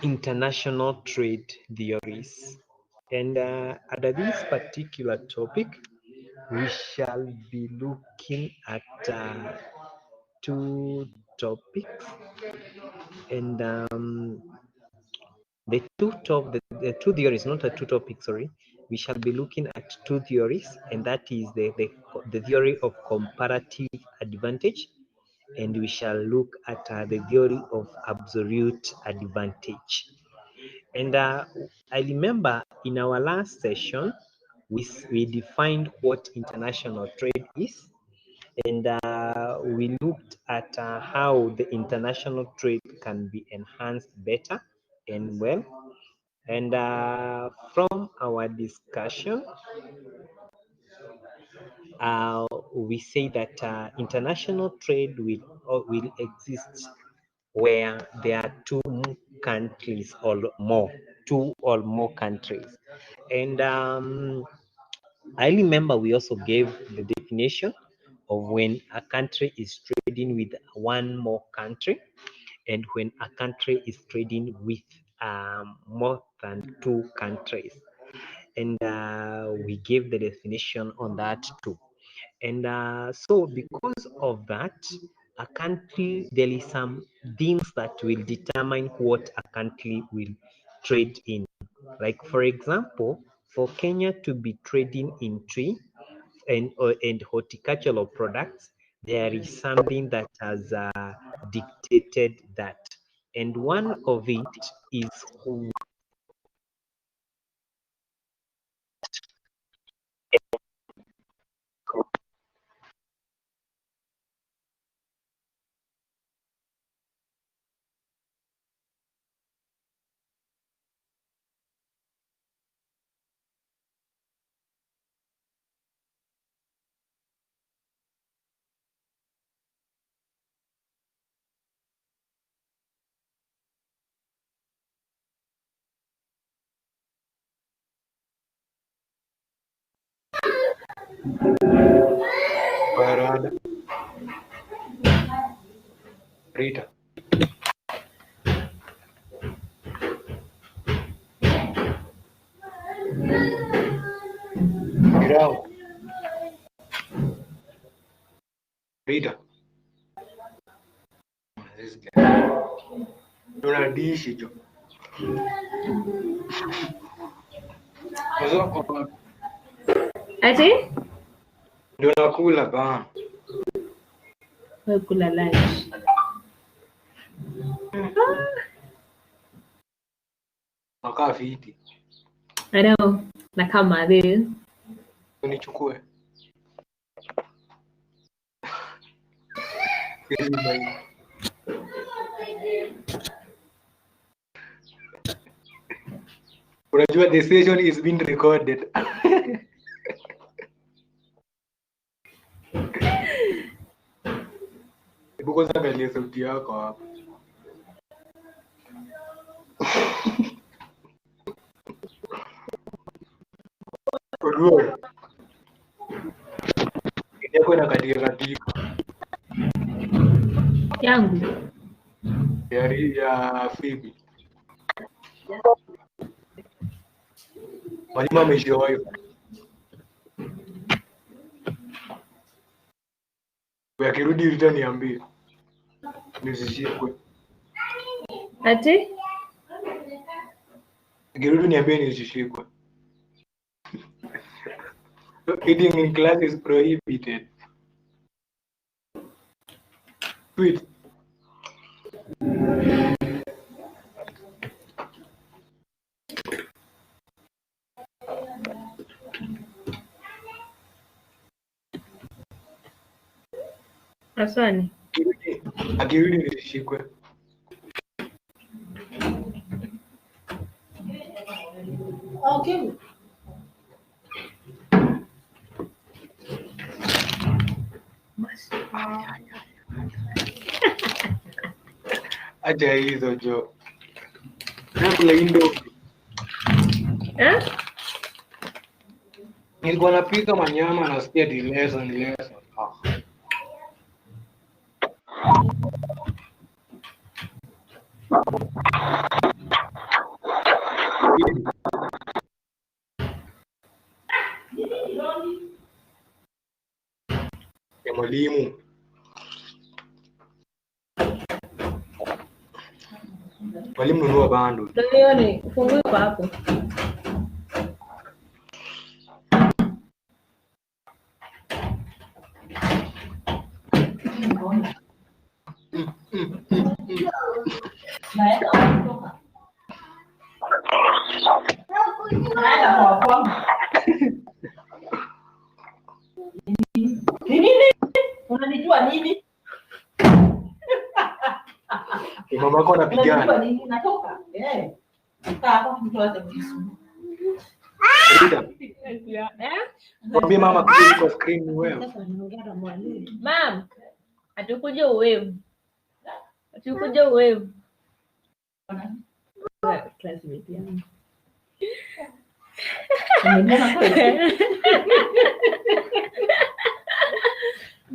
international trade theories. And under this particular topic, we shall be looking at two topics, and the two theories, not two topics, sorry. We shall be looking at two theories, and that is the theory of comparative advantage, and we shall look at the theory of absolute advantage. And I remember in our last session, we defined what international trade is, and we looked at how the international trade can be enhanced better and well. And from our discussion, we say that international trade will exist where there are two countries or more, And I remember we also gave the definition of when a country is trading with one more country, and when a country is trading with more than two countries. And we gave the definition on that too. And so because of that, a country, there is some things that will determine what a country will trade in. Like, for example, for Kenya to be trading in tree and horticultural products, there is something that has dictated that. And one of it is Parada. Rita. Ground. Rita. This guy. Don't dish it. Ati? Ndio nakula bana. Wewe kula lunch. Nakaa fiti. I know. Na kama vile. Unichukue. Unajua the session is being recorded. Hebu kwanza angalia sauti yako hapa. Unajua? Yako inakatika. Yangu. Ya Phoebe. Mwalimu ameshawahi. Akirudi Rita niambie. Nisishikwe. Ati? Akirudi niambie nisishikwe. Eating in class is prohibited. Tweet. Asani. Akirudi nisishikwe. Okay. Acha hizo jo. Nakula indo. Nilikuwa napika manyama nasikia lesson. Ya mwalimu. Mwalimu nunua bando. Ndio ni fungue kwa hapo. Unanijua nini? Mama yako anapigana. Unanijua nini? Natoka. Kaa hapa mtu aje kunisumbua. Mwambie mama kitu kwa screen ni wewe. Sasa naongea na mwalimu. Mam, atakuja uwevu. Atakuja uwevu. Classmate yangu. Umeona kweli?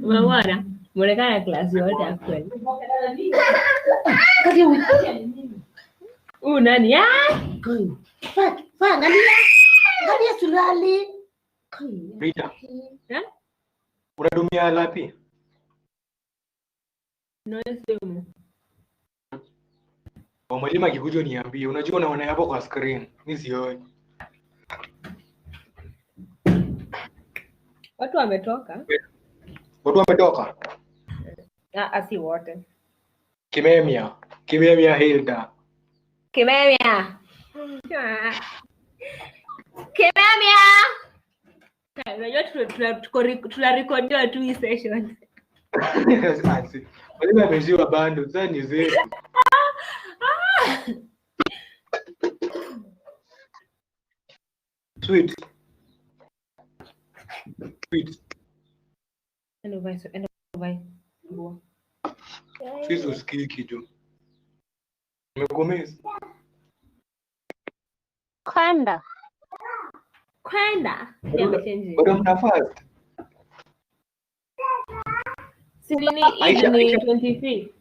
Umeona? Mwonekana klasi yote ya kweli. Kazi unakuja nini? Nani? Angalia. Angalia sulali. Rita, Eh? unadumia lapi? No simu. Kwa mwalimu akikuja niambie. Unajua unaona hapo kwa screen. Mimi sioni. Watu wametoka. Watu wametoka. Asi wote. Kimemia Hilda. Kimemia. Kimemia. Unajua tunarekodiwa tu hii session. Mwalimu ameziwa bando. Sasa ni zetu. Sweet. Endo vai. Boa. Sisi usikii kitu. Nimegomeza. Kwenda. Bado mnafast. Si nini Aisha, ni Aisha. 23.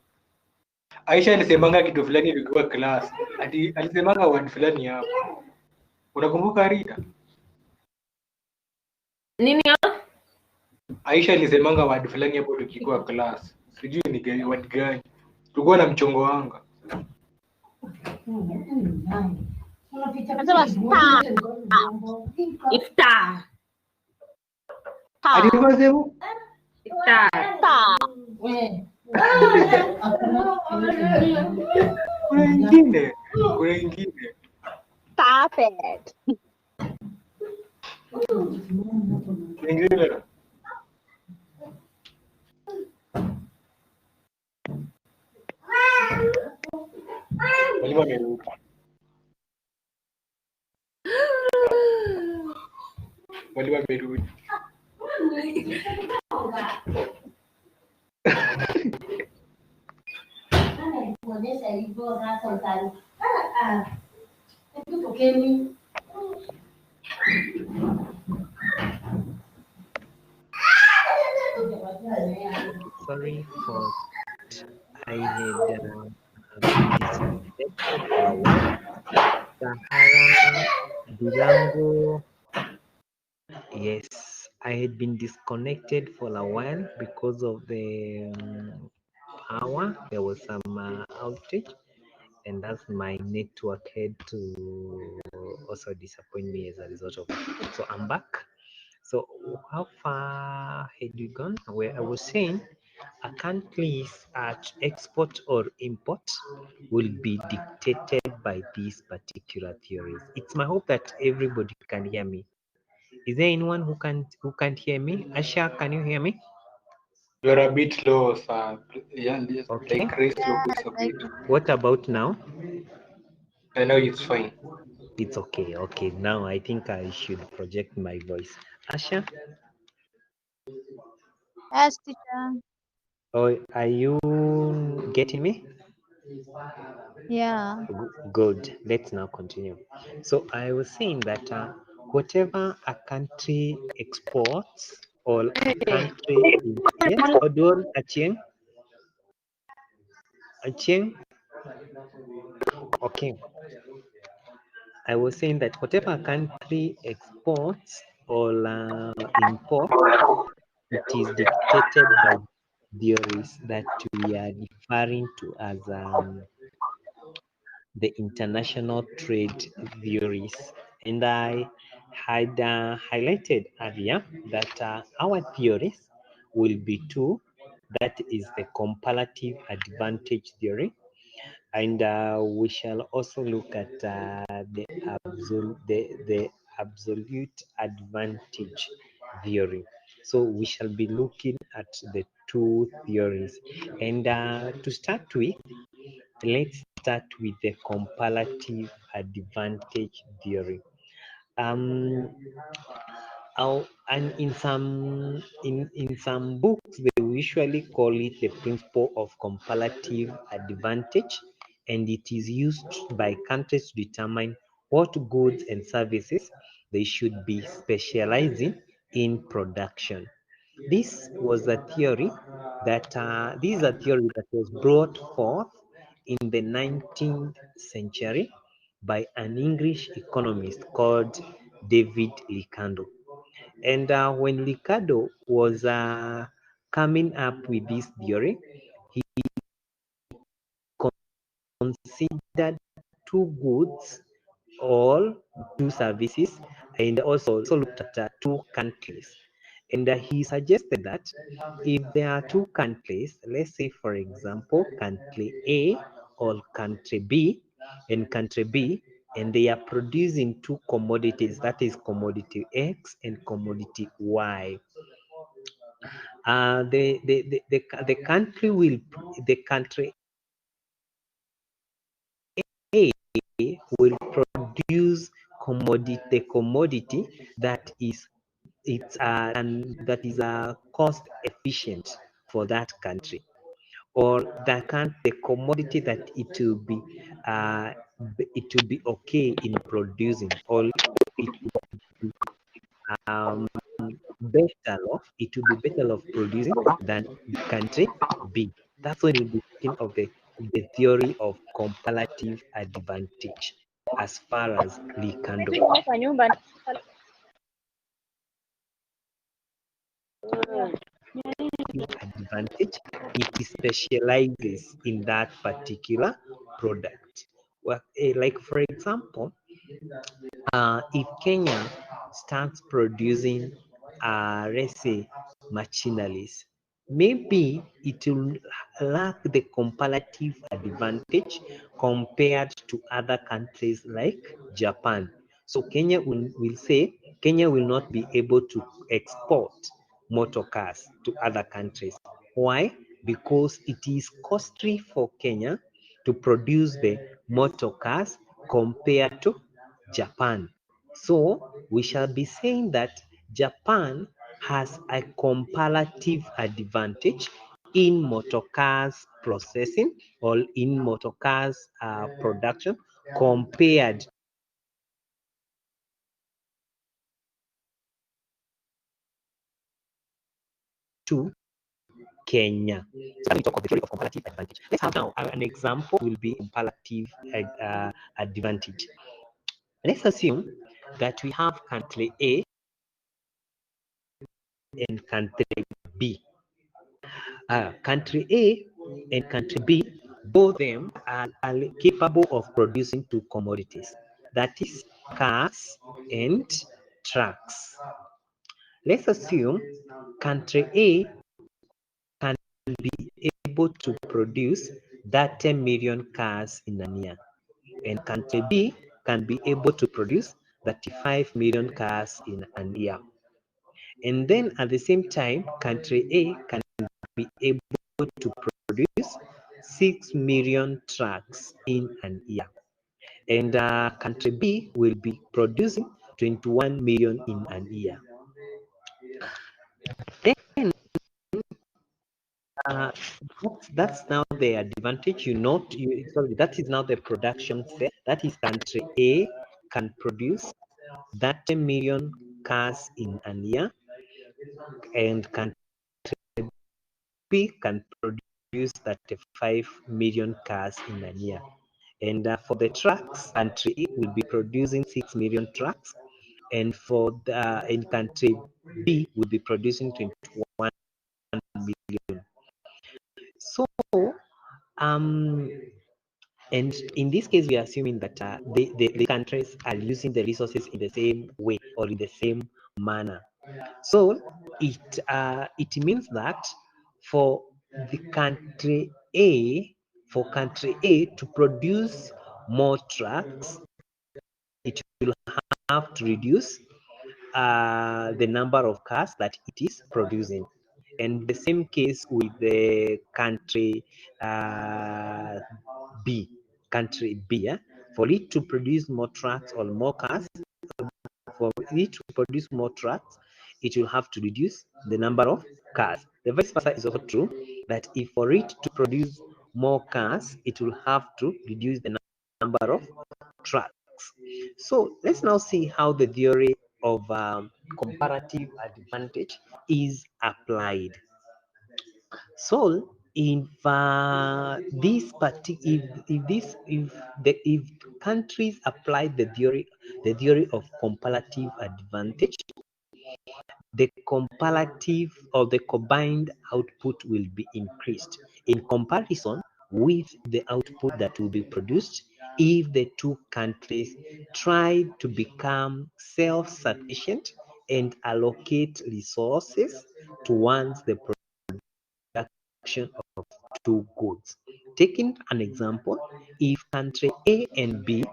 Aisha alisemanga kitu fulani ilikuwa class. Ati alisemanga word fulani hapo. Unakumbuka Rita? Nini? Aisha alisemanga word fulani hapo tukikuwa class. Sijui ni gani word gani. Tulikuwa na mchongo wanga. Iftar. Alikuwa sema Iftar. kuna ingine. Stop it. Ingine. Mwalimu amerudi. Mwalimu amerudi. Kuonyesha hivyo sasa utani. Tokeni. Sorry for I had disconnected for a while. Sahara Durango. Yes, I had been disconnected for a while because of the power. There was some outage, and that's my network had to also disappoint me as a result of it. So I'm back. So how far had you gone? Where I was saying a country's export or import will be dictated by these particular theories. It's my hope that everybody can hear me. Is there anyone who can't hear me? Asha, can you hear me? You're a bit low, sir. Yeah, Okay. like raise your voice a bit. What about now? I know it's fine. It's okay. Okay, now I think I should project my voice. Asha, Yes, teacher. oh, are you getting me? Yeah. Good. Let's now continue. So I was saying that whatever a country exports or a country is, yes, Odor Achieng. Okay. I was saying that whatever a country exports or imports, it is dictated by theories that we are referring to as the international trade theories. And I had highlighted earlier that our theories will be two. That is the comparative advantage theory, and we shall also look at the absolute advantage theory. So we shall be looking at the two theories. And to start with, let's start with the comparative advantage theory. Um, and in some books, they usually call it the principle of comparative advantage, and it is used by countries to determine what goods and services they should be specializing in production. This was a theory that this is a theory that was brought forth in the 19th century by an English economist called David Ricardo. And when Ricardo was coming up with this theory, he considered two goods, all two services, and also looked at two countries. And he suggested that if there are two countries, let's say, for example, country A or country B, and country B, and they are producing two commodities, that is commodity X and commodity Y. The country A will produce the commodity that is that is cost efficient for that country, or the commodity that it will be okay in producing, or it will be it will be better off producing than the country B. That's when we'll be thinking of the theory of comparative advantage as far as Ricardo. Kwa nyumba. Advantage, it specializes in that particular product. Well, like for example, if Kenya starts producing, let's say, machineries, maybe it will lack the comparative advantage compared to other countries like Japan. So Kenya will say Kenya will not be able to export motor cars to other countries. Why? Because it is costly for Kenya to produce the motor cars compared to Japan. So we shall be saying that Japan has a comparative advantage in motor cars processing or in motor cars production compared to Kenya. So we talk of the theory of comparative advantage. Let's have now an example will be comparative advantage. Let's assume that we have country A and country B. Country A and country B, both of them are capable of producing two commodities, that is cars and trucks. Let's assume country A can be able to produce 30 million cars in a year, and country B can be able to produce 35 million cars in a year. And then at the same time, country A can be able to produce 6 million trucks in an year. And country B will be producing 21 million in an year. Then that's now the advantage. Sorry, that is now the production set. That is country A can produce 30 million cars in a year, and country B can produce 35 million cars in a year. And for the trucks, country A will be producing 6 million trucks, and for the in country B will be producing 21 million. So um and in this case, we are assuming that the countries are using the resources in the same way or in the same manner. So it means that for the country A to produce more trucks, it will have to reduce the number of cars that it is producing. And the same case with the country B, for it to produce more trucks or more cars, for it to produce more trucks, it will have to reduce the number of cars. The vice versa is also true, that if for it to produce more cars, it will have to reduce the number of trucks. So let's now see how the theory of comparative advantage is applied. So if if countries apply the theory of comparative advantage, the comparative or the combined output will be increased in comparison with the output that will be produced if the two countries try to become self-sufficient and allocate resources towards the production of two goods. Taking an example, if country A and B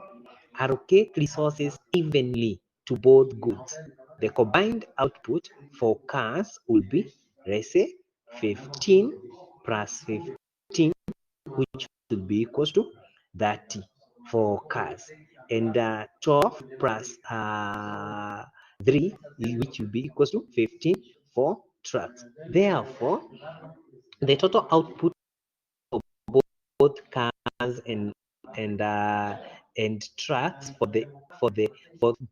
allocate resources evenly to both goods, the combined output for cars will be, let's say, 15 plus 15, which will be equals to 30 for cars, and 12 plus 3, which will be equals to 15 for trucks. Therefore, the total output of both cars and uh, and trucks for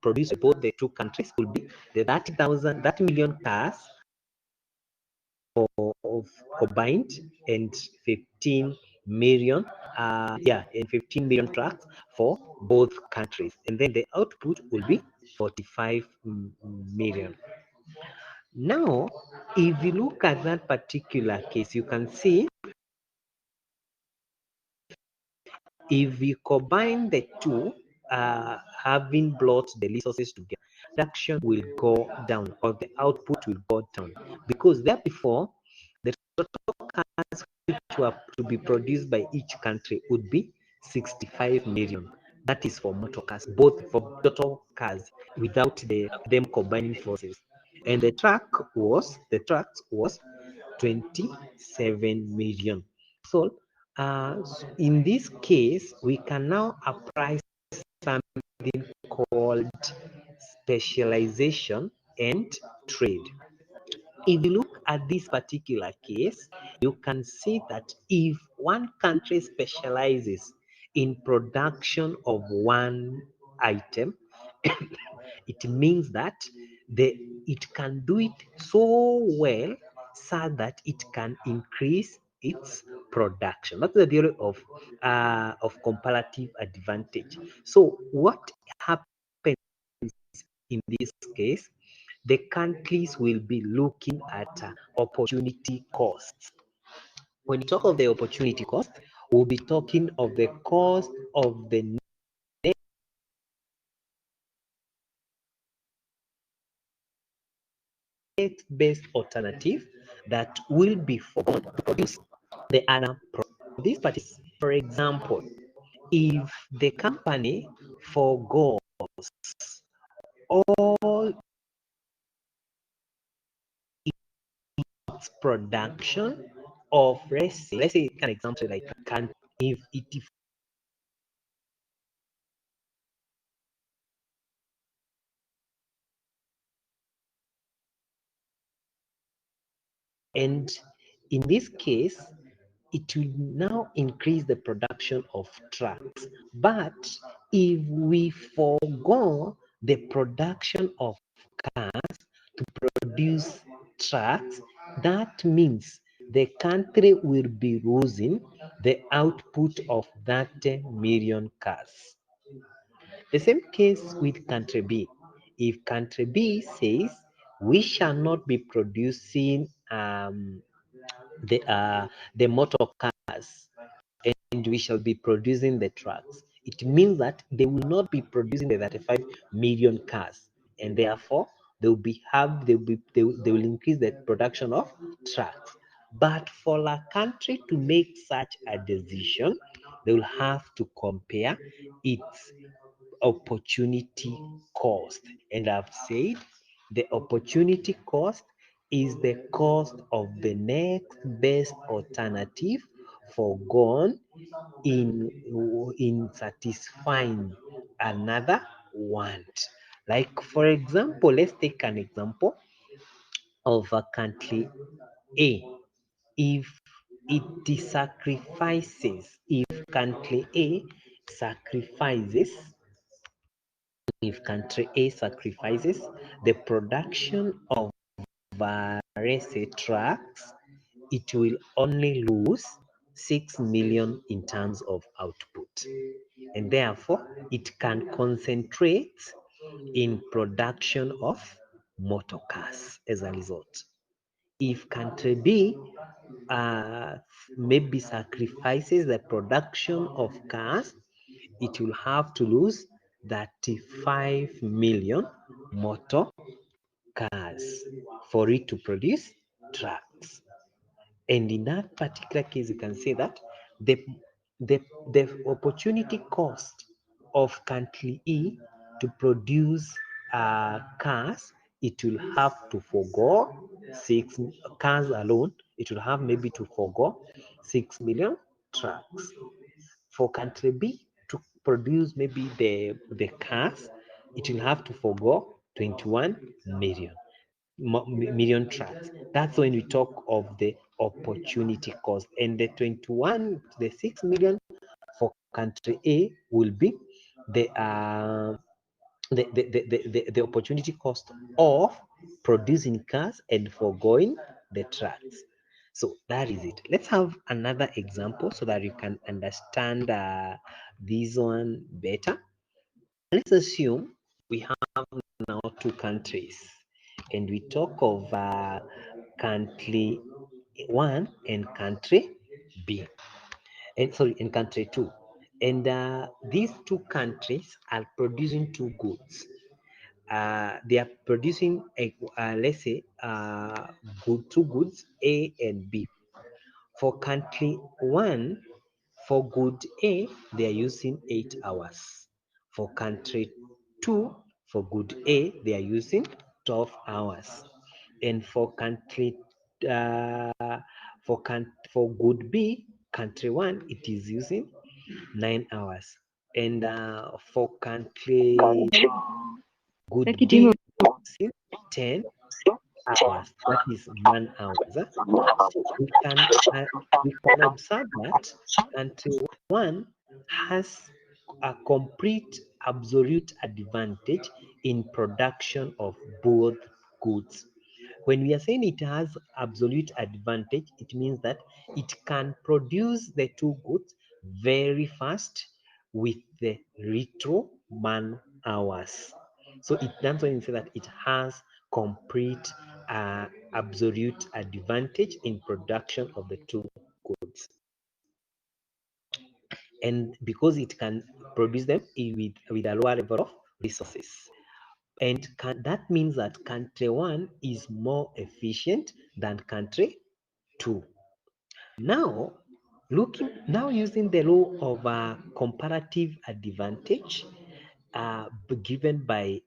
produced both the two countries will be the 30 million cars of combined, and 15 million and 15 million trucks for both countries, and then the output will be 45 million. Now, if you look at that particular case, you can see if we combine the two, having brought the resources together, production will go down or the output will go down, because there before the total cars which were to be produced by each country would be 65 million. That is for motor cars, both for total cars without them combining forces. And the trucks was 27 million. So in this case, we can now apply something called specialization and trade. If you look at this particular case, you can see that if one country specializes in production of one item, it means that it can do it so well so that it can increase its production. That's the theory of comparative advantage. So what happens in this case? The countries will be looking at opportunity costs. When you talk of the opportunity cost, we'll be talking of the cost of the best alternative that will be found to produce the other product. This is, for example, if the company forgoes all its production of, let's say an example like if it and in this case, it will now increase the production of trucks. But if we forego the production of cars to produce trucks, that means the country will be losing the output of 30 million cars. The same case with country B. If country B says we shall not be producing the motor cars and we shall be producing the trucks, it means that they will not be producing the 35 million cars, and therefore they will increase the production of trucks. But for a country to make such a decision, they will have to compare its opportunity cost. And I've said the opportunity cost is the cost of the next best alternative foregone in satisfying another want. Like for example, let's take an example of a country A. If country A sacrifices if country A sacrifices the production of Varese trucks, it will only lose 6 million in terms of output. And therefore, it can concentrate in production of motor cars as a result. If country B maybe sacrifices the production of cars, it will have to lose 35 million motor cars for it to produce trucks. And in that particular case, you can say that the, the opportunity cost of country E to produce cars, it will have to forego 6 cars alone. It will have maybe to forego 6 million trucks. For country B to produce maybe the cars, it will have to forego 21 million trucks. That's when we talk of the opportunity cost. And the 6 million for country A will be the opportunity cost of producing cars and foregoing the trucks. So that is it. Let's have another example so that you can understand this one better. Let's assume we have now two countries and we talk of country 1 and country B, and country 2. And these two countries are producing two goods. They are producing, let's say, two goods, A and B. For country 1, for good A, they are using 8 hours. For country 2, for good A, they are using 12 hours. And for country for good B, country 1, it is using 9 hours. And for country good B, it's using 10 hours. That is 1 hour. We can observe that country 1 has a complete absolute advantage in production of both goods. When we are saying it has absolute advantage, it means that it can produce the two goods very fast with the retro man hours. So that's when you say that it has complete absolute advantage in production of the two goods. And because it can produce them with a lower level of resources. And that means that country 1 is more efficient than country 2. Now, using the law of comparative advantage given by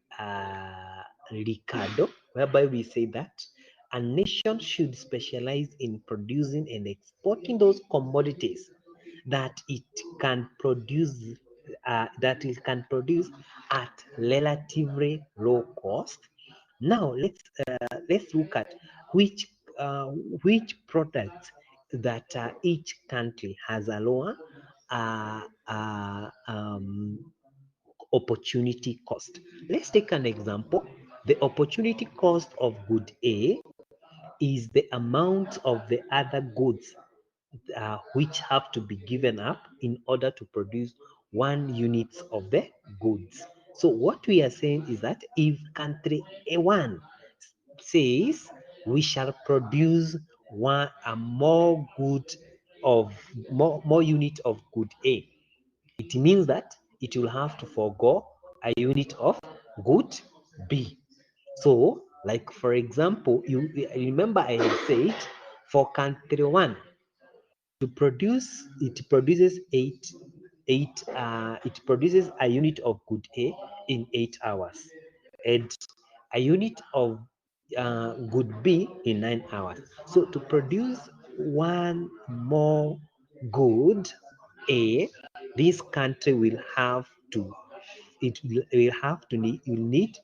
Ricardo, whereby we say that a nation should specialize in producing and exporting those commodities that it can produce at relatively low cost. Now let's look at which products that each country has a lower opportunity cost. Let's take an example. The opportunity cost of good A is the amount of the other goods which have to be given up in order to produce 1 unit of the goods. So what we are saying is that if country A1 says we shall produce more unit of good A, it means that it will have to forego a unit of good B. So, like for example, you remember I had said for country 1 to produce, it produces it produces a unit of good A in 8 hours, and a unit of good B in 9 hours. So to produce 1 more good A, this country will have to need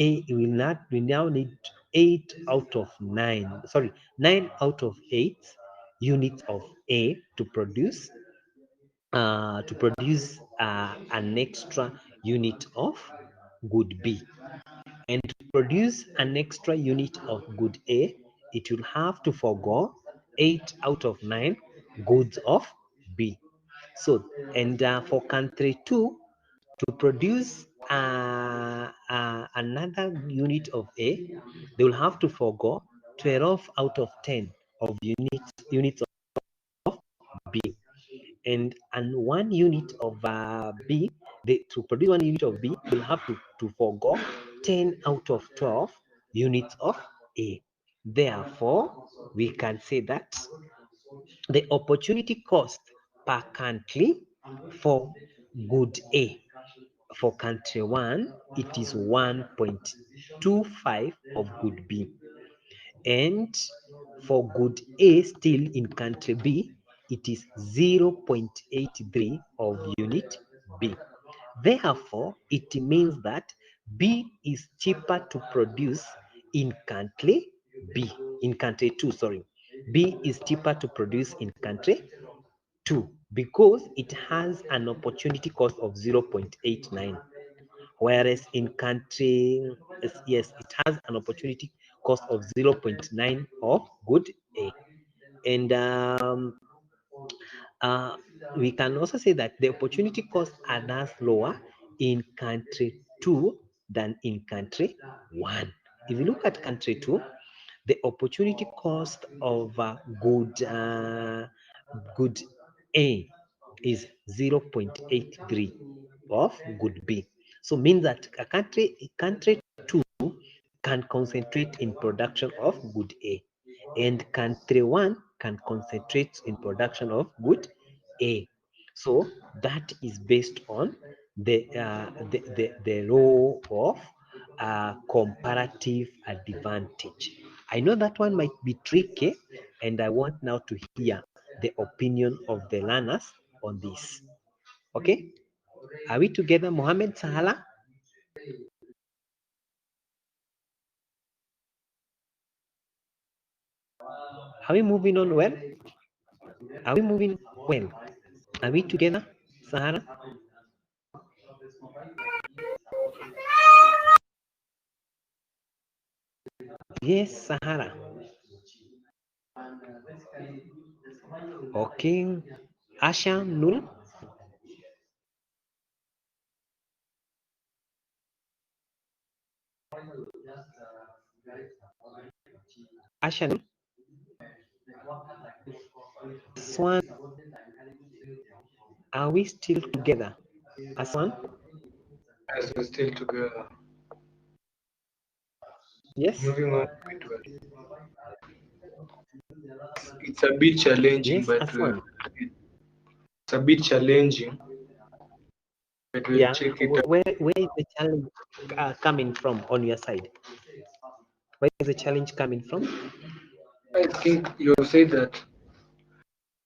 we now need 8 out of 9, sorry, 9 out of 8 units of A to produce an extra unit of good B. And to produce an extra unit of good A, it will have to forego 8 out of 9 goods of B. So, and for country 2, to produce another unit of A, they will have to forego 12 out of 10 of units of B. And 1 unit of B, to produce 1 unit of B, will have to forego 10 out of 12 units of A. Therefore, we can say that the opportunity cost per country for good A, for country 1, it is 1.25 of good B. And for good A, still in country B, it is 0.83 of unit B. Therefore, it means that B is cheaper to produce in country B, in country 2, sorry. B is cheaper to produce in country 2 because it has an opportunity cost of 0.89. Whereas in country, yes, it has an opportunity cost of 0.9 of good A. And we can also say that the opportunity costs are thus lower in country 2 than in country 1. If you look at country 2, the opportunity cost of good A is 0.83 of good B. So means that a country 2 can concentrate in production of good A, and country 1 can concentrate in production of good A. So that is based on the law of comparative advantage. I know that one might be tricky, and I want now to hear the opinion of the learners on this. Okay, are we together, Mohammed Sahala? Are we moving on well? Are we moving well? Are we together, Sahara? Yes, Sahara. Okay. Asha Nul? Asha Nul? Swan? Are we still together? Aswan? As we're still together. Yes? Moving on. It's a bit challenging, Yes, but Aswan. it's a bit challenging. But we'll Yeah. check it out. Where is the challenge coming from on your side? Where is the challenge coming from? I think you said that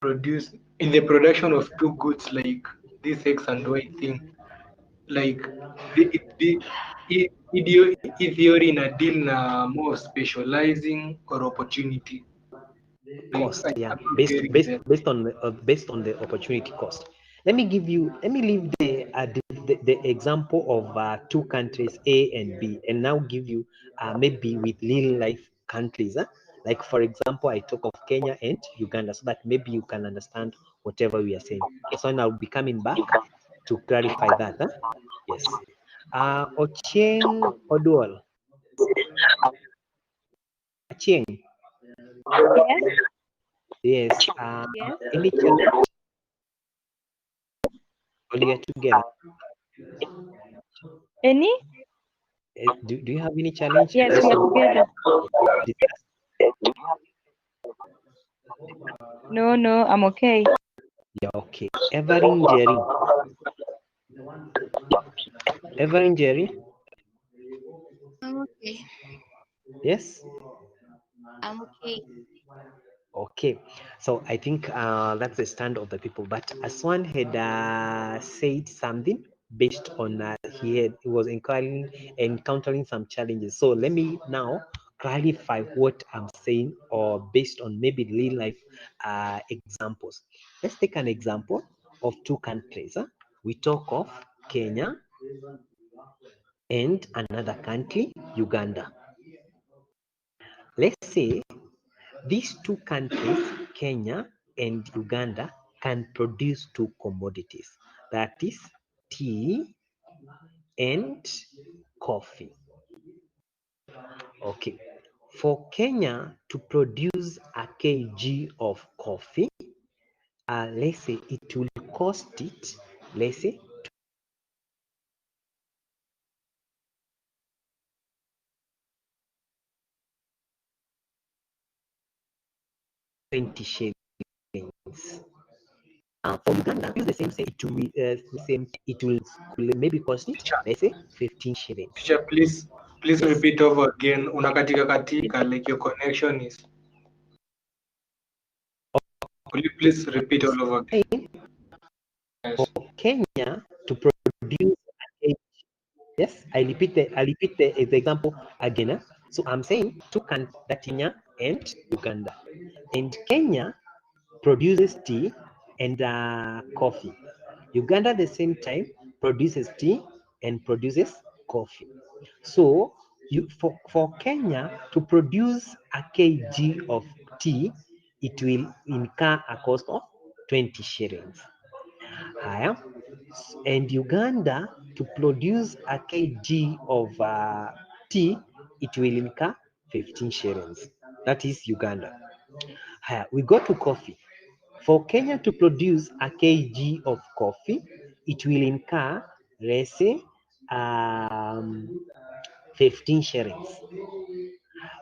produce in the production of two goods like this X and Y thing, like the theory in a deal na more specializing or opportunity. Like Cost, yeah, I'm not based getting based that. based on the opportunity cost. Let me leave the example of 2 countries A and B, and now give you maybe with real life countries. Like for example, I talk of Kenya and Uganda so that maybe you can understand whatever we are saying. So I'll be coming back to clarify that. Huh? Yes. Ochieng Oduol. Ochieng. Yes. Yes. Yes. Any challenge? Or you are together? Any? Do you have any challenge? Yes, we are together. Discuss. No, I'm okay. Yeah, okay. Everin Jerry. Everin Jerry. I'm okay. Yes. I'm okay. Okay. So I think that's the stand of the people. But Aswan had said something based on he was encountering some challenges. So let me now clarify what I'm saying, or based on maybe real life examples. Let's take an example of two countries. Huh? We talk of Kenya and another country, Uganda. Let's say these two countries, Kenya and Uganda, can produce two commodities, that is tea and coffee. Okay. For Kenya to produce a kg of coffee, let's say it will cost it, let's say, 20 shillings. For Uganda, use the same, say it will maybe cost it, let's say, 15 shillings. Teacher, please Yes. repeat over again. Unakatika katika, like your connection is. Could you please repeat all over again? Yes. For Kenya to produce a yes, I repeat the example again. So I'm saying two countries, Kenya and Uganda, and Kenya produces tea and coffee. Uganda at the same time produces tea and produces coffee. So for Kenya to produce a kg of tea, it will incur a cost of 20 shillings. Higher. And Uganda to produce a kg of tea, it will incur 15 shillings. That is Uganda. Higher. We go to coffee. For Kenya to produce a kg of coffee, it will incur, let's say, 15 shillings.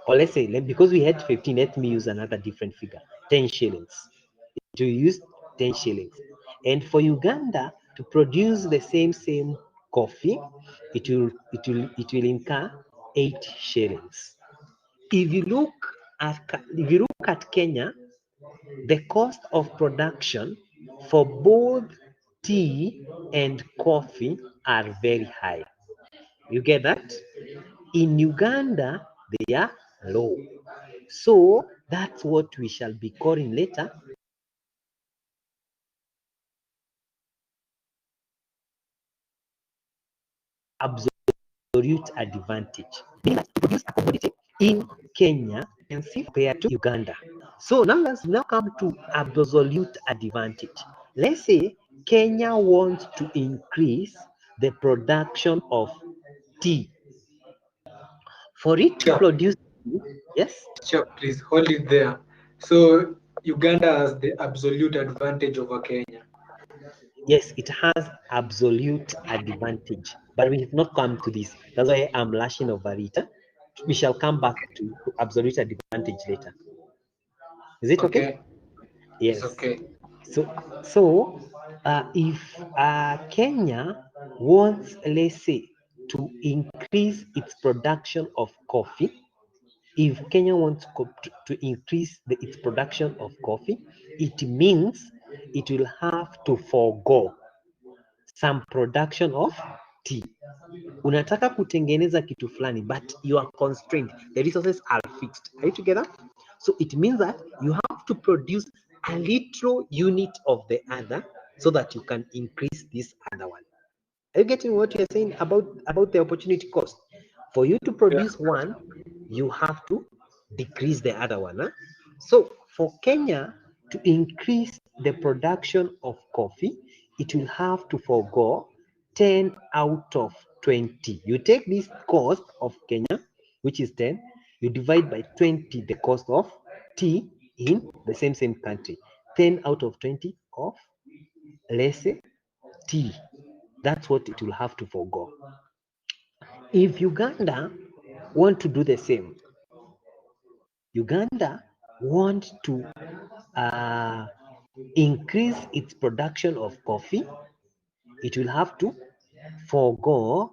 Or let's say, because we had 15, let me use another different figure, 10 shillings. To use 10 shillings. And for Uganda to produce the same coffee, it will incur 8 shillings. If you look at Kenya, the cost of production for both tea and coffee are very high. You get that? In Uganda, they are low. So that's what we shall be calling later absolute advantage. Meaning that to produce a commodity in Kenya and see compared to Uganda. So now let's come to absolute advantage. Let's say Kenya wants to increase the production of tea. For it to produce tea, yes? Teacher, please hold it there. So Uganda has the absolute advantage over Kenya. Yes, it has absolute advantage. But we have not come to this. That's why I'm lashing over it. We shall come back to absolute advantage later. Is it okay? Yes. It's okay. So if Kenya wants, let's say, to increase its production of coffee, if Kenya wants to increase its production of coffee, it means it will have to forego some production of tea. Unataka kutengeneza kitu fulani, but you are constrained. The resources are fixed. Are you together? So it means that you have to produce a little unit of the other so that you can increase this other one. Are you getting what you're saying about the opportunity cost? For you to produce one, you have to decrease the other one. Huh? So for Kenya to increase the production of coffee, it will have to forego 10 out of 20. You take this cost of Kenya, which is 10, you divide by 20 the cost of tea in the same country. 10 out of 20 of, let's say, tea. That's what it will have to forego. If Uganda want to do the same, Uganda want to increase its production of coffee, it will have to forego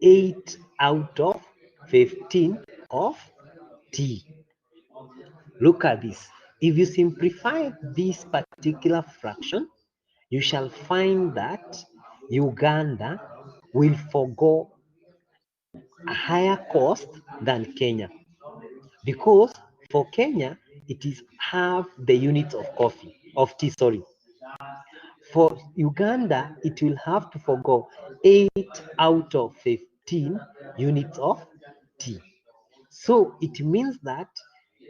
8 out of 15 of tea. Look at this. If you simplify this particular fraction, you shall find that Uganda will forego a higher cost than Kenya, because for Kenya it is half the units of tea. For Uganda, it will have to forego 8 out of 15 units of tea. So it means that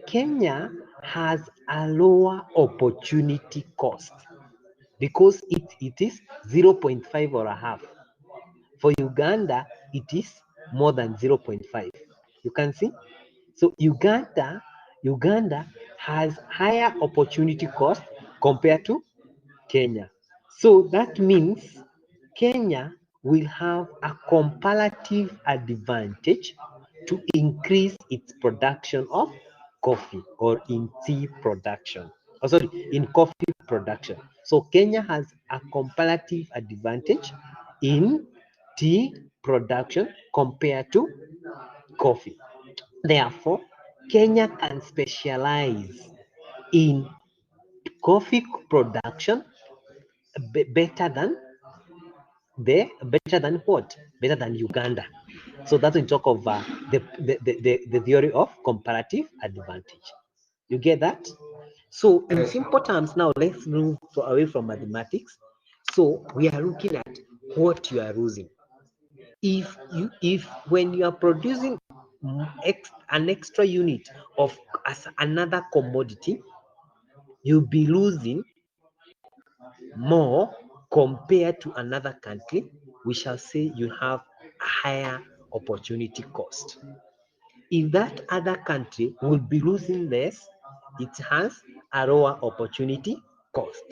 Kenya has a lower opportunity cost because it is 0.5 or a half. For Uganda, it is more than 0.5. You can see? So Uganda has higher opportunity cost compared to Kenya. So that means Kenya will have a comparative advantage to increase its production of coffee or in tea production. Oh, sorry, in coffee production. So Kenya has a comparative advantage in tea production compared to coffee. Therefore, Kenya can specialize in coffee production better than what? Better than Uganda. So that's when we talk of the theory of comparative advantage. You get that? So in simple terms, now let's move away from mathematics. So we are looking at what you are losing. If when you are producing an extra unit of as another commodity, you'll be losing more compared to another country, we shall say you have a higher opportunity cost. If that other country will be losing less, it has a lower opportunity cost.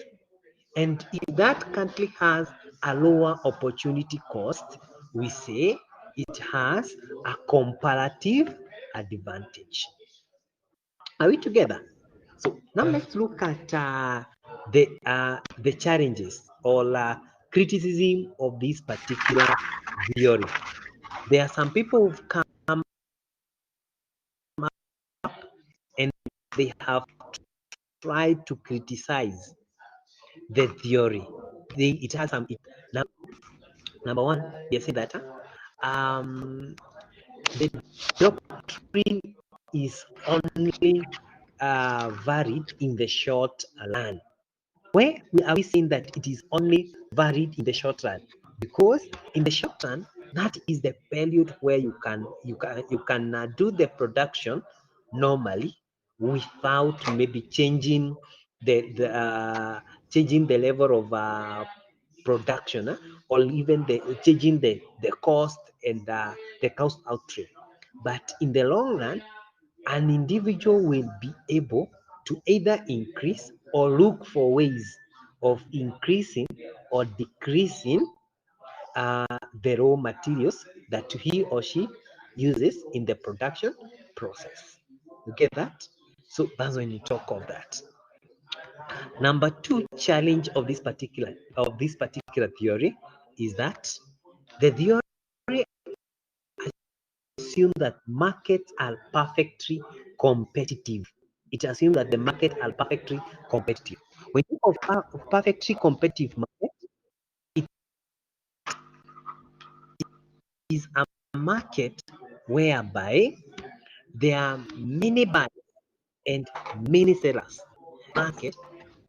And if that country has a lower opportunity cost, we say it has a comparative advantage. Are we together? So now let's look at the challenges or criticism of this particular theory. There are some people who've come up and they have tried to criticize the theory. It has some. Number one, they say that the doctrine is only varied in the short run. Where are we saying that it is only varied in the short run? Because in the short run, that is the period where you can do the production normally without maybe changing the level of production, or even changing the cost and the cost outlay. But in the long run, an individual will be able to either increase or look for ways of increasing or decreasing the raw materials that he or she uses in the production process. You get that? So that's when you talk of that. Number two challenge of this particular theory is that the theory assumes that markets are perfectly competitive. It assumes that the markets are perfectly competitive. When you think of perfectly competitive market, it is a market whereby there are many buyers and many sellers. Market,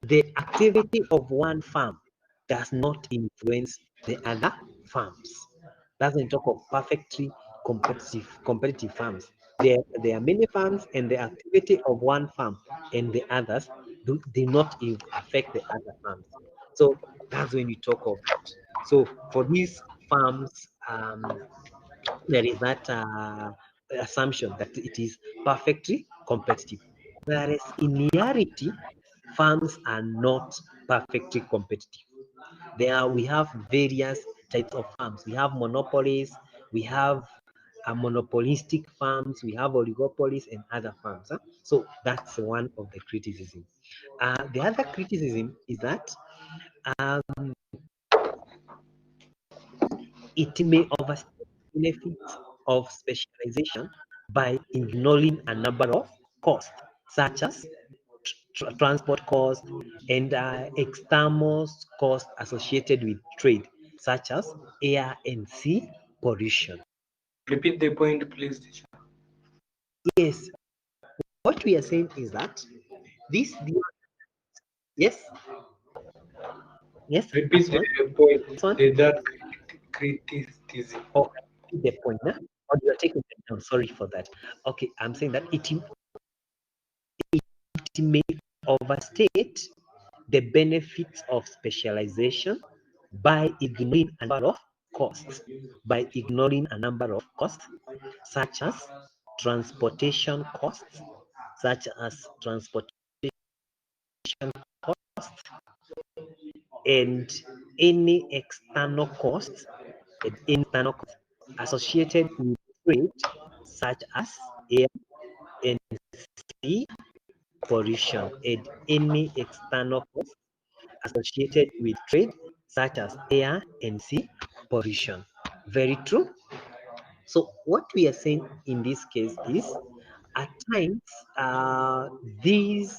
the activity of one farm does not influence the other farms. That's when we talk of perfectly competitive farms. there are many farms, and the activity of one farm and the others do not affect the other farms. So that's when you talk of that. So for these farms, there is that assumption that it is perfectly competitive. Whereas in reality, farms are not perfectly competitive. We have various types of farms. We have monopolies, we have monopolistic farms, we have oligopolies and other farms. So that's one of the criticism. The other criticism is that um, it may overstate benefits of specialization by ignoring a number of costs, such as transport costs and external costs associated with trade, such as air and sea pollution. Repeat the point, please, teacher. Yes, what we are saying is that this, yes, yes, Repeat this one, the point, this one, that criticism. oh, the point, huh? Oh, you are taking it down. Sorry for that. Okay, I'm saying that it may overstate the benefits of specialization by ignoring a number of costs, such as transportation costs, and any external costs associated with trade, such as air and sea pollution, and any external costs associated with trade, such as air and sea pollution. Very true. So what we are saying in this case is, at times, these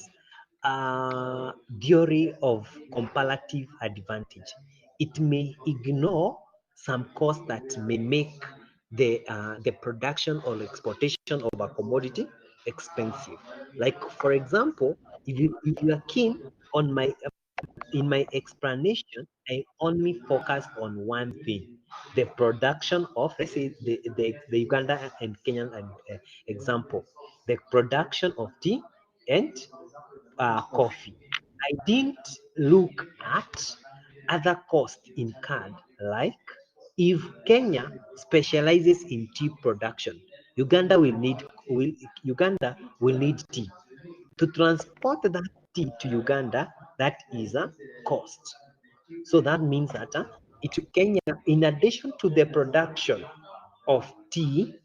theory of comparative advantage, it may ignore some costs that may make the production or exportation of a commodity expensive. Like for example, if you are keen on my in my explanation, I only focus on one thing: the production of, let's say, the Uganda and Kenyan example, the production of tea and coffee. I didn't look at other costs incurred, like if Kenya specializes in tea production, Uganda will need tea. To transport that tea to Uganda, that is a cost. So that means that Kenya, in addition to the production of tea,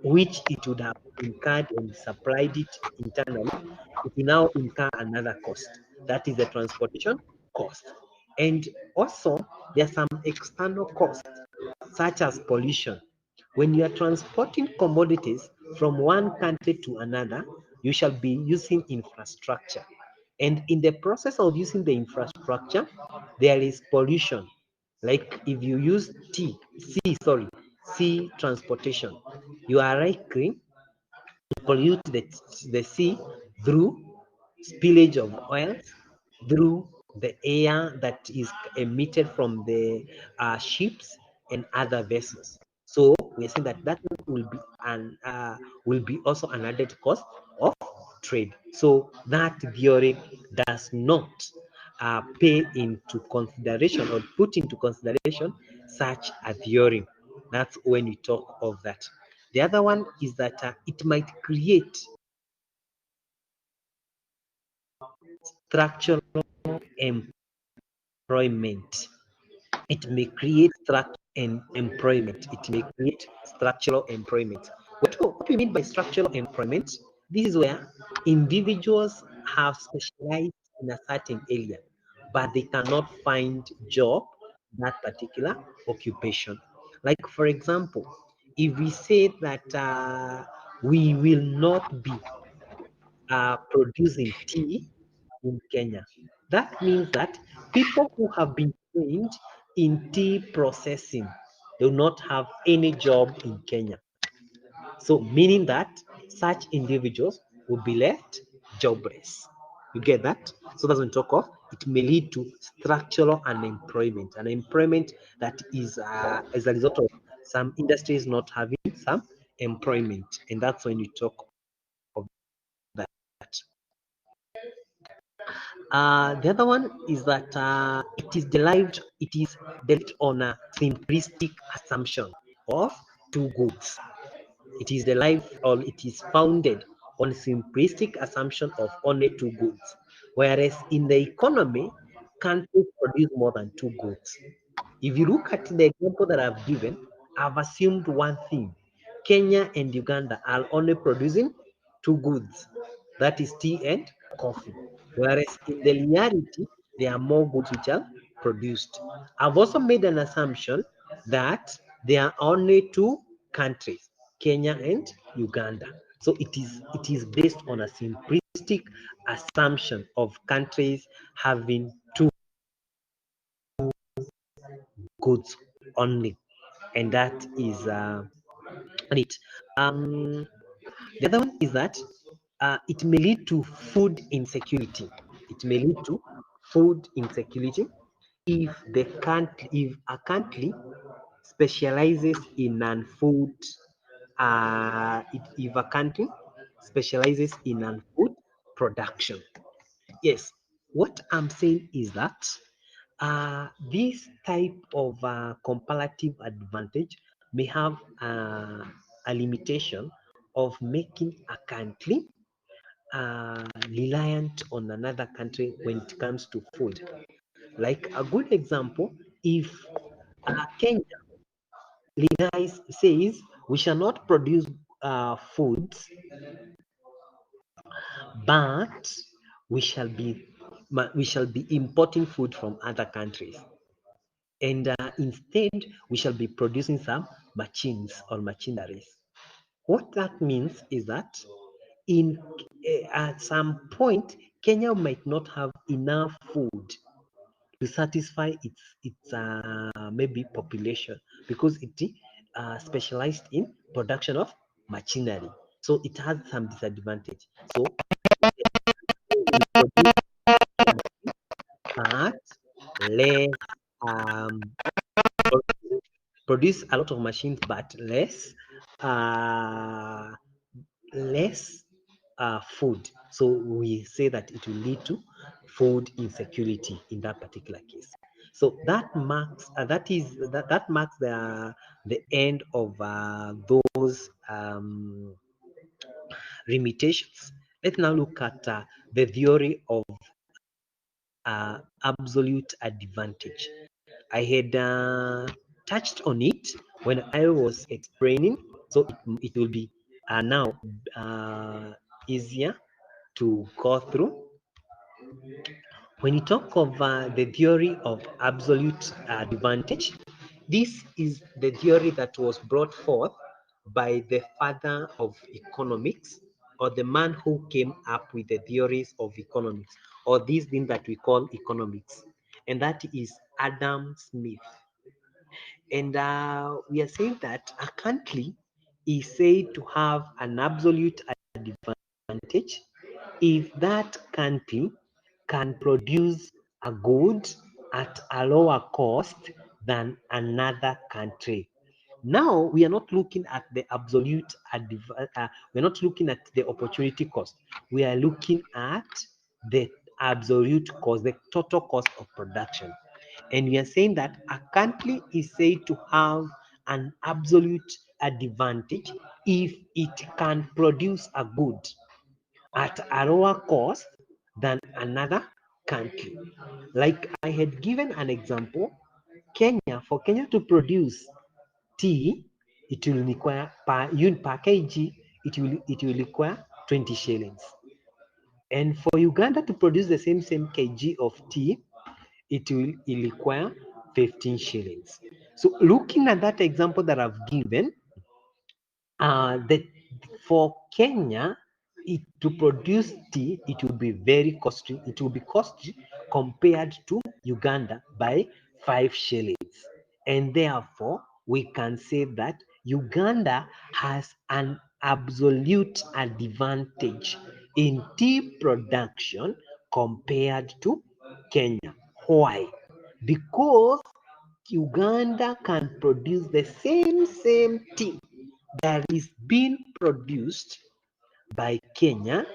which it would have incurred and supplied it internally, it will now incur another cost. That is the transportation cost. And also, there are some external costs, such as pollution. When you are transporting commodities from one country to another, you shall be using infrastructure. And in the process of using the infrastructure, there is pollution. Like if you use sea transportation, you are likely to pollute the sea through spillage of oils, through the air that is emitted from the ships and other vessels. So we're saying that will be also an added cost of trade. So that theory does not pay into consideration or put into consideration such a theory. That's when we talk of that. The other one is that it might create structural employment. It may create structural employment. It may create structural employment. What we mean by structural employment, this is where individuals have specialized in a certain area, but they cannot find job in that particular occupation. Like for example, if we say that we will not be producing tea in Kenya. That means that people who have been trained in tea processing do not have any job in Kenya. So, meaning that such individuals will be left jobless. You get that? So, that's when we talk of it may lead to structural unemployment, an employment that is as a result of some industries not having some employment, and that's when you talk of that. The other one is that it is derived on a simplistic assumption of two goods. It is derived or it is founded on simplistic assumption of only two goods, whereas in the economy, countries produce more than two goods. If you look at the example that I've given, I've assumed one thing. Kenya and Uganda are only producing two goods, that is tea and coffee. Whereas in the reality, there are more goods which are produced. I've also made an assumption that there are only two countries, Kenya and Uganda. So it is based on a simplistic assumption of countries having two goods only, and that is it. The other one is that it may lead to food insecurity. It may lead to food insecurity if if a country specializes in non-food. If a country specializes in non-food production. Yes, what I'm saying is that this type of comparative advantage may have a limitation of making a country reliant on another country when it comes to food. Like a good example, if Kenya says we shall not produce foods, but we shall be importing food from other countries, and instead we shall be producing some machines or machineries. What that means is that at some point Kenya might not have enough food to satisfy its maybe population, because it specialized in production of machinery, so it has some disadvantage. So we produce but less produce a lot of machines but less food. So we say that it will lead to food insecurity in that particular case. So that marks that marks the end of those limitations. Let's now look at the theory of absolute advantage. I had touched on it when I was explaining, so it will be now easier to go through. When you talk of the theory of absolute advantage, this is the theory that was brought forth by the father of economics, or the man who came up with the theories of economics, or this thing that we call economics, and that is Adam Smith. And we are saying that a country is said to have an absolute advantage if that country can produce a good at a lower cost than another country. Now we are not looking at the absolute we're not looking at the opportunity cost. We are looking at the absolute cost, the total cost of production. And we are saying that a country is said to have an absolute advantage if it can produce a good at a lower cost than another country. Like I had given an example, for Kenya to produce tea, it will require per kg, it will require 20 shillings. And for Uganda to produce the same kg of tea, it will require 15 shillings. So looking at that example that I've given, for Kenya, to produce tea, it will be very costly. It will be costly compared to Uganda by 5 shillings. And therefore, we can say that Uganda has an absolute advantage in tea production compared to Kenya. Why? Because Uganda can produce the same tea that is being produced by Kenya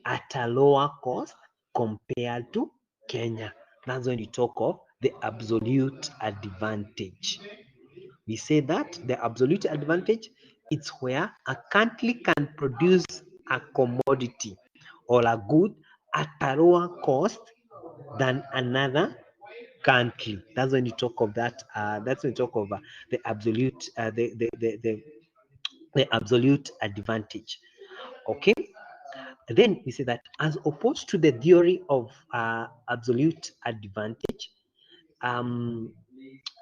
at a lower cost compared to Kenya. That's when you talk of the absolute advantage. We say that the absolute advantage is where a country can produce a commodity or a good at a lower cost than another country. That's when you talk of that. That's when you talk of the absolute, the absolute advantage. Okay. Then we say that as opposed to the theory of absolute advantage, um,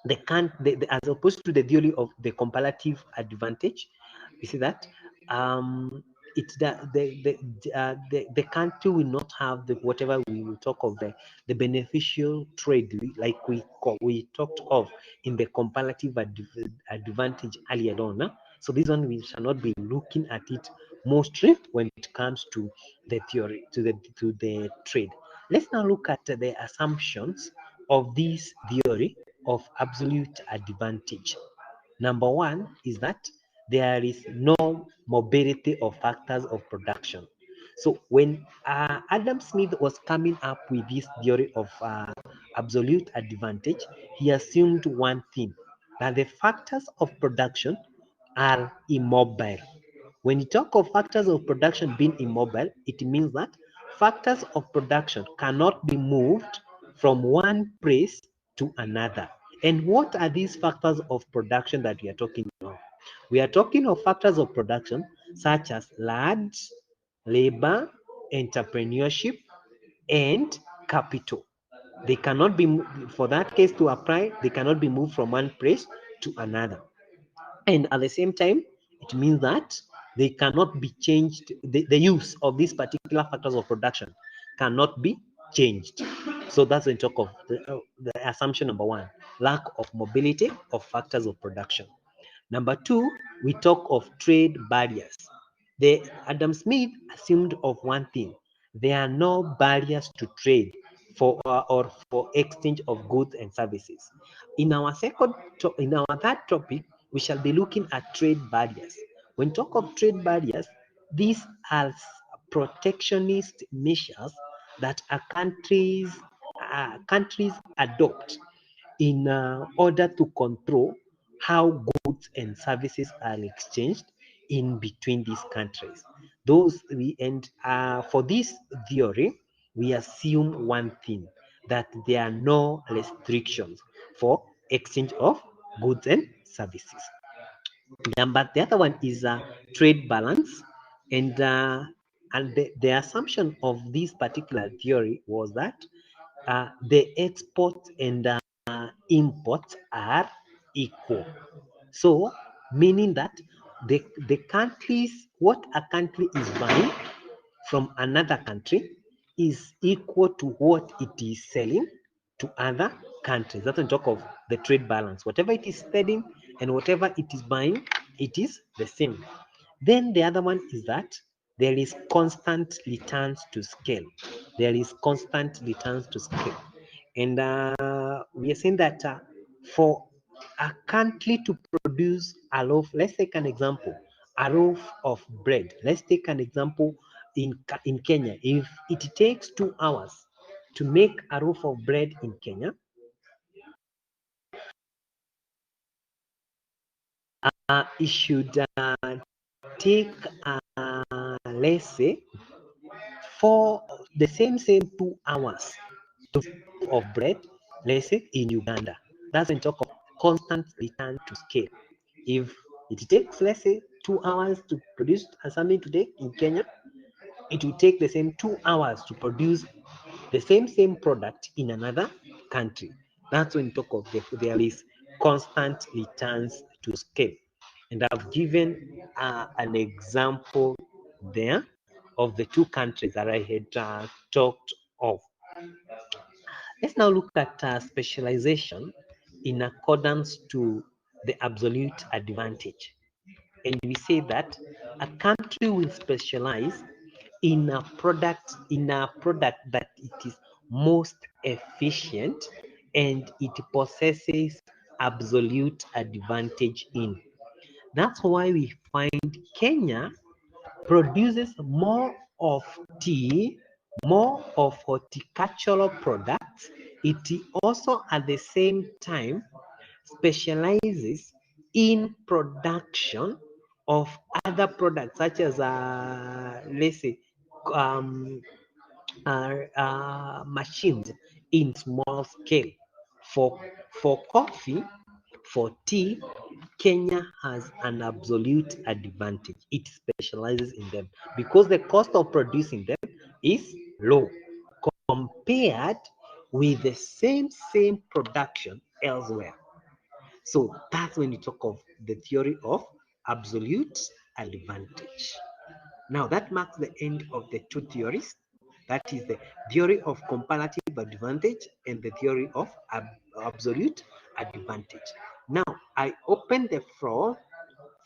as opposed to the theory of the comparative advantage, we see that it's the country will not have the whatever we will talk of the beneficial trade like we talked of in the comparative advantage earlier on. So this one we shall not be looking at it mostly when it comes to the theory to the trade. Let's now look at the assumptions of this theory of absolute advantage. Number one is that there is no mobility of factors of production. So when Adam Smith was coming up with this theory of absolute advantage, he assumed one thing, that the factors of production are immobile. When you talk of factors of production being immobile, it means that factors of production cannot be moved from one place to another. And what are these factors of production that we are talking about? We are talking of factors of production such as land, labor, entrepreneurship, and capital. They cannot be, for that case to apply, they cannot be moved from one place to another. And at the same time, it means that they cannot be changed. The use of these particular factors of production cannot be changed. So that's when we talk of the assumption number one, lack of mobility of factors of production. Number two, we talk of trade barriers. The Adam Smith assumed of one thing: there are no barriers to trade for or for exchange of goods and services. In our third topic, we shall be looking at trade barriers. When talk of trade barriers, these are protectionist measures that countries adopt in order to control how goods and services are exchanged in between these countries. For this theory, we assume one thing, that there are no restrictions for exchange of goods and services. But the other one is trade balance, and the assumption of this particular theory was that the exports and imports are equal. So, meaning that the countries, what a country is buying from another country is equal to what it is selling to other countries. That's when talk of the trade balance. Whatever it is selling and whatever it is buying, it is the same. Then the other one is that there is constant returns to scale. There is constant returns to scale. And we are saying that for a country to produce a loaf, let's take an example, a loaf of bread. Let's take an example in Kenya. If it takes 2 hours to make a loaf of bread in Kenya, it should take, let's say, for the same 2 hours to of bread, let's say in Uganda. That's when talk of constant return to scale. If it takes, let's say, 2 hours to produce something today in Kenya, it will take the same 2 hours to produce the same product in another country. That's when talk of there is constant returns to scale. And I've given an example there of the two countries that I had talked of. Let's now look at specialization in accordance to the absolute advantage. And we say that a country will specialize in a product that it is most efficient and it possesses absolute advantage in. That's why we find Kenya produces more of tea, more of horticultural products. It also at the same time specializes in production of other products such as let's say um, machines in small scale. For coffee, for tea, Kenya has an absolute advantage. It specializes in them because the cost of producing them is low compared with the same production elsewhere. So that's when you talk of the theory of absolute advantage. Now that marks the end of the two theories. That is the theory of comparative advantage and the theory of absolute advantage. Now I open the floor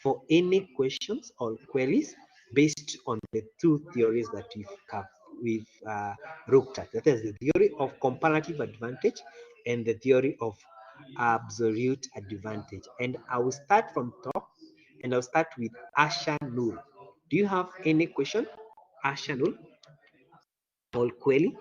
for any questions or queries based on the two theories that we've looked at. That is the theory of comparative advantage and the theory of absolute advantage. And I will start from top, and I'll start with Asha Nur. Do you have any question, Asha Nur or query?